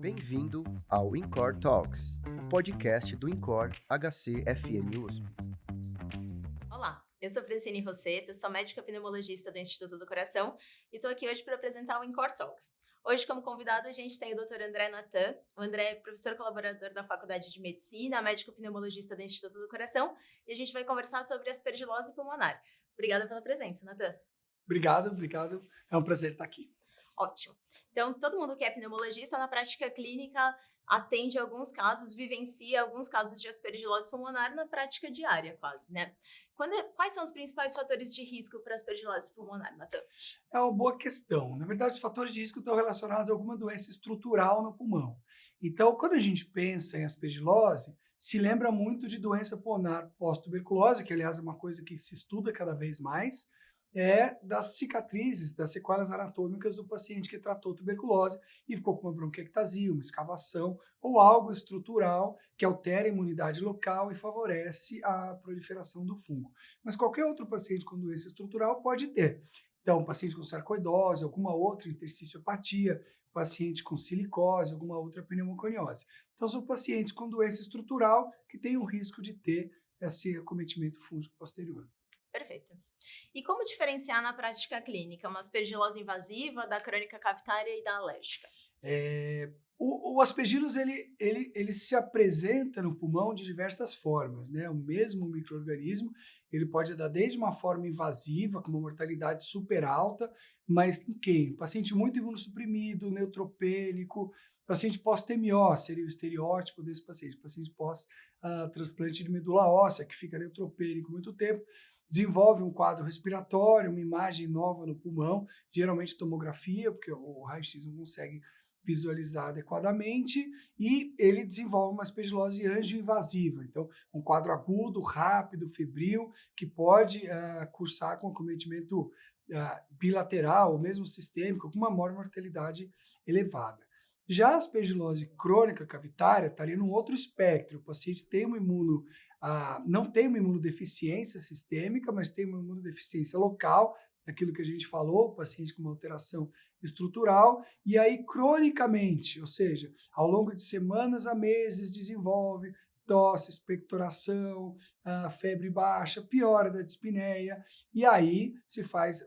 Bem-vindo ao InCore Talks, o podcast do InCore HC-FM USP. Olá, eu sou Francine Rosseto, sou médica pneumologista do Instituto do Coração e estou aqui hoje para apresentar o InCore Talks. Hoje, como convidado, a gente tem o Dr. André Natan. O André é professor colaborador da Faculdade de Medicina, médico pneumologista do Instituto do Coração, e a gente vai conversar sobre aspergilose pulmonar. Obrigada pela presença, Natan. Obrigado. É um prazer estar aqui. Ótimo. Então, todo mundo que é pneumologista, na prática clínica, atende alguns casos, vivencia alguns casos de aspergilose pulmonar na prática diária, quase, né? Quais são os principais fatores de risco para aspergilose pulmonar, Natan? É uma boa questão. Na verdade, os fatores de risco estão relacionados a alguma doença estrutural no pulmão. Então, quando a gente pensa em aspergilose, se lembra muito de doença pulmonar pós-tuberculose, que aliás é uma coisa que se estuda cada vez mais, das cicatrizes, das sequelas anatômicas do paciente que tratou tuberculose e ficou com uma bronquiectasia, uma escavação ou algo estrutural que altera a imunidade local e favorece a proliferação do fungo. Mas qualquer outro paciente com doença estrutural pode ter. Então, paciente com sarcoidose, alguma outra intersticiopatia, paciente com silicose, alguma outra pneumoconiose. Então, são pacientes com doença estrutural que têm o risco de ter esse acometimento fúngico posterior. Perfeito. E como diferenciar na prática clínica uma aspergilose invasiva da crônica cavitária e da alérgica? O aspergillus ele se apresenta no pulmão de diversas formas, né? O mesmo micro-organismo, ele pode dar desde uma forma invasiva, com uma mortalidade super alta, mas em quem? Paciente muito imunossuprimido, neutropênico, paciente pós-TMO, seria o estereótipo desse paciente pós-transplante de medula óssea, que fica neutropênico muito tempo, desenvolve um quadro respiratório, uma imagem nova no pulmão, geralmente tomografia, porque o raio-x não consegue visualizar adequadamente, e ele desenvolve uma aspergilose angioinvasiva, então um quadro agudo, rápido, febril, que pode cursar com acometimento bilateral ou mesmo sistêmico, com uma maior mortalidade elevada. Já a aspergilose crônica cavitária estaria num outro espectro, o paciente tem não tem uma imunodeficiência sistêmica, mas tem uma imunodeficiência local, aquilo que a gente falou, o paciente com uma alteração estrutural, e aí cronicamente, ou seja, ao longo de semanas a meses, desenvolve tosse, expectoração, febre baixa, piora da dispneia, e aí se faz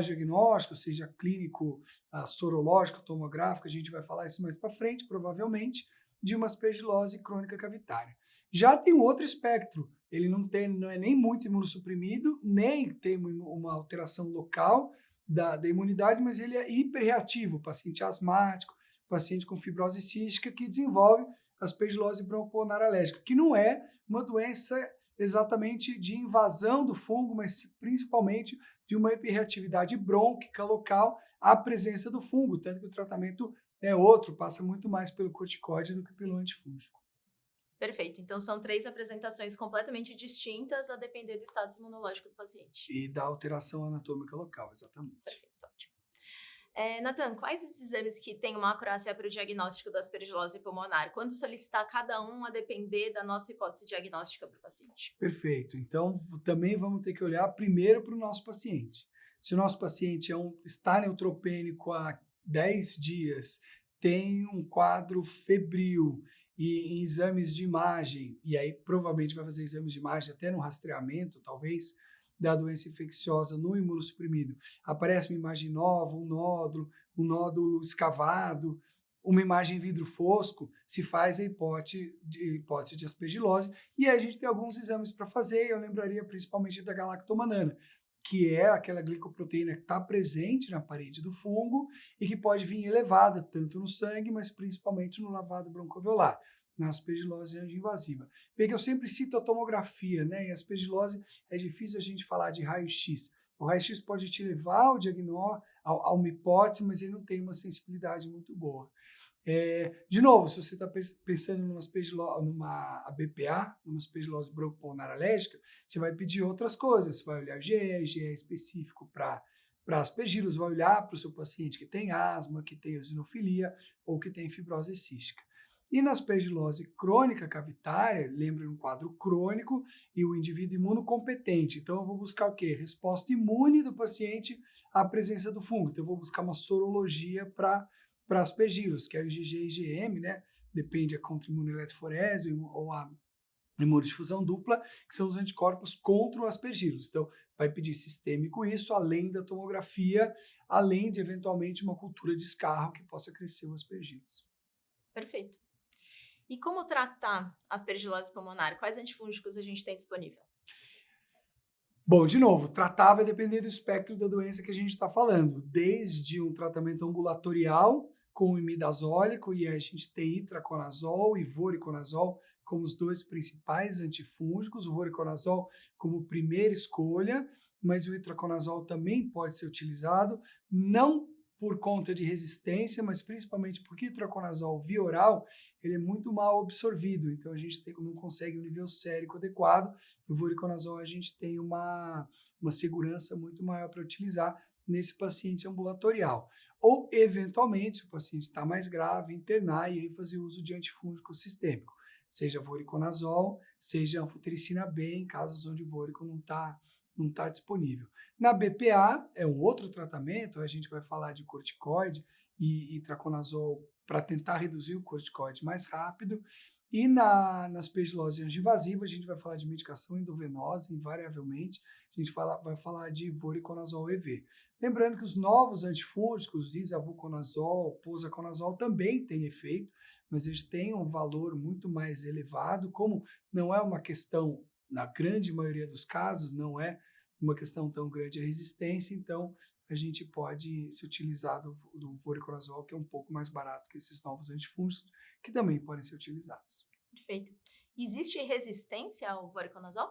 diagnóstico, seja clínico, sorológico, tomográfico, a gente vai falar isso mais para frente, provavelmente, de uma aspergilose crônica cavitária. Já tem um outro espectro, ele não é nem muito imunossuprimido, nem tem uma alteração local da imunidade, mas ele é hiperreativo, paciente asmático, paciente com fibrose cística que desenvolve aspergilose bronquopulmonar alérgica, que não é uma doença exatamente de invasão do fungo, mas principalmente de uma hiperreatividade brônquica local à presença do fungo, tanto que o tratamento é outro, passa muito mais pelo corticoide do que pelo antifúngico. Perfeito. Então, são 3 apresentações completamente distintas a depender do estado imunológico do paciente. E da alteração anatômica local, exatamente. Perfeito, ótimo. Natan, quais os exames que têm uma acurácia para o diagnóstico da aspergilose pulmonar? Quando solicitar cada um a depender da nossa hipótese diagnóstica para o paciente? Perfeito. Então, também vamos ter que olhar primeiro para o nosso paciente. Se o nosso paciente está neutropênico há 10 dias, tem um quadro febril e em exames de imagem, e aí provavelmente vai fazer exames de imagem até no rastreamento, talvez, da doença infecciosa no imunossuprimido. Aparece uma imagem nova, um nódulo escavado, uma imagem em vidro fosco, se faz a hipótese de aspergilose, e aí a gente tem alguns exames para fazer, eu lembraria principalmente da galactomanana, que é aquela glicoproteína que está presente na parede do fungo e que pode vir elevada, tanto no sangue, mas principalmente no lavado broncoalveolar, na aspergilose angioinvasiva. Bem que eu sempre cito a tomografia, né? Em aspergilose é difícil a gente falar de raio-x. O raio-x pode te levar ao diagnóstico, a uma hipótese, mas ele não tem uma sensibilidade muito boa. De novo, se você está pensando numa ABPA, numa aspergilose bronquopulmonar alérgica, você vai pedir outras coisas. Você vai olhar GE é específico para aspergillus, vai olhar para o seu paciente que tem asma, que tem eosinofilia ou que tem fibrose cística. E na aspergilose crônica cavitária, lembra um quadro crônico e o indivíduo imunocompetente. Então, eu vou buscar o quê? Resposta imune do paciente à presença do fungo. Então, eu vou buscar uma sorologia para para aspergilos, que é o IgG e IgM, né? Depende a contra-imunoeletroforese ou a imunodifusão dupla, que são os anticorpos contra o aspergilos. Então, vai pedir sistêmico isso, além da tomografia, além de, eventualmente, uma cultura de escarro que possa crescer o aspergilos. Perfeito. E como tratar aspergilose pulmonar? Quais antifúngicos a gente tem disponível? Bom, de novo, tratar vai depender do espectro da doença que a gente está falando, desde um tratamento ambulatorial com imidazólico, e a gente tem itraconazol e voriconazol como os dois principais antifúngicos, o voriconazol como primeira escolha, mas o itraconazol também pode ser utilizado, não por conta de resistência, mas principalmente porque o itraconazol via oral ele é muito mal absorvido, então a gente não consegue um nível sérico adequado. O voriconazol a gente tem uma segurança muito maior para utilizar nesse paciente ambulatorial. Ou, eventualmente, se o paciente está mais grave, internar e aí fazer uso de antifúngico sistêmico, seja voriconazol, seja anfotericina B, em casos onde o vorico não está disponível. Na BPA, é um outro tratamento, a gente vai falar de corticoide e itraconazol para tentar reduzir o corticoide mais rápido. E na aspergilose angivasiva, a gente vai falar de medicação endovenosa, invariavelmente, a gente vai falar de voriconazol EV. Lembrando que os novos antifúngicos, isavuconazol, posaconazol, também têm efeito, mas eles têm um valor muito mais elevado, como não é uma questão, na grande maioria dos casos, não é uma questão tão grande a resistência, então a gente pode se utilizar do voriconazol, que é um pouco mais barato que esses novos antifúngicos, que também podem ser utilizados. Perfeito. Existe resistência ao voriconazol?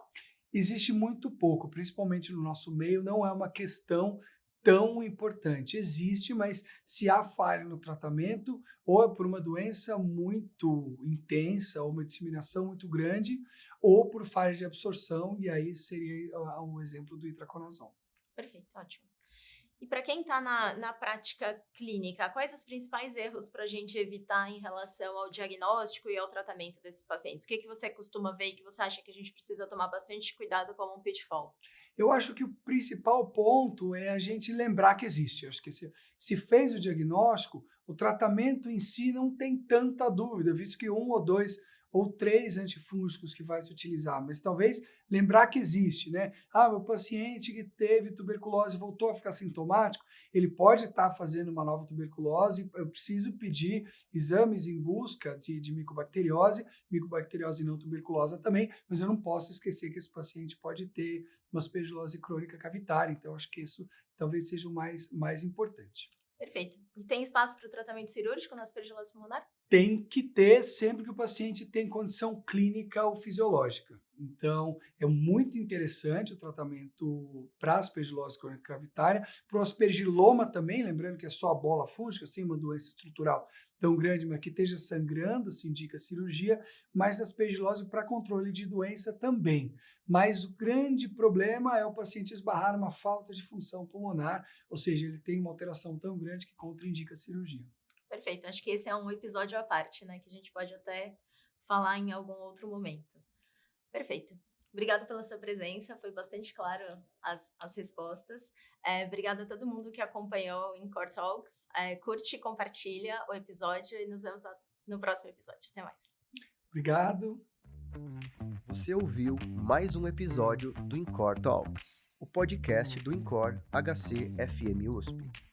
Existe muito pouco, principalmente no nosso meio, não é uma questão tão importante. Existe, mas se há falha no tratamento, ou é por uma doença muito intensa, ou uma disseminação muito grande, ou por falha de absorção, e aí seria um exemplo do itraconazol. Perfeito, ótimo. E para quem está na prática clínica, quais os principais erros para a gente evitar em relação ao diagnóstico e ao tratamento desses pacientes? O que você costuma ver e que você acha que a gente precisa tomar bastante cuidado como um pitfall? Eu acho que o principal ponto é a gente lembrar que existe. Eu acho que se fez o diagnóstico, o tratamento em si não tem tanta dúvida, visto que 1 ou 2 ou 3 antifúngicos que vai se utilizar, mas talvez lembrar que existe, né? Meu paciente que teve tuberculose voltou a ficar sintomático, ele pode estar fazendo uma nova tuberculose, eu preciso pedir exames em busca de micobacteriose não tuberculosa também, mas eu não posso esquecer que esse paciente pode ter uma aspergilose crônica cavitária, então acho que isso talvez seja o mais importante. Perfeito. E tem espaço para o tratamento cirúrgico na aspergilose pulmonar? Tem que ter sempre que o paciente tem condição clínica ou fisiológica. Então, é muito interessante o tratamento para aspergilose crônica cavitária, para o aspergiloma também, lembrando que é só a bola fúngica, sem uma doença estrutural tão grande, mas que esteja sangrando, se indica cirurgia, mas aspergilose para controle de doença também. Mas o grande problema é o paciente esbarrar numa falta de função pulmonar, ou seja, ele tem uma alteração tão grande que contraindica a cirurgia. Perfeito. Acho que esse é um episódio à parte, né? Que a gente pode até falar em algum outro momento. Perfeito. Obrigada pela sua presença, foi bastante claro as respostas. Obrigada a todo mundo que acompanhou o InCore Talks. Curte e compartilha o episódio e nos vemos no próximo episódio. Até mais. Obrigado. Você ouviu mais um episódio do InCore Talks, o podcast do InCore HC FM USP.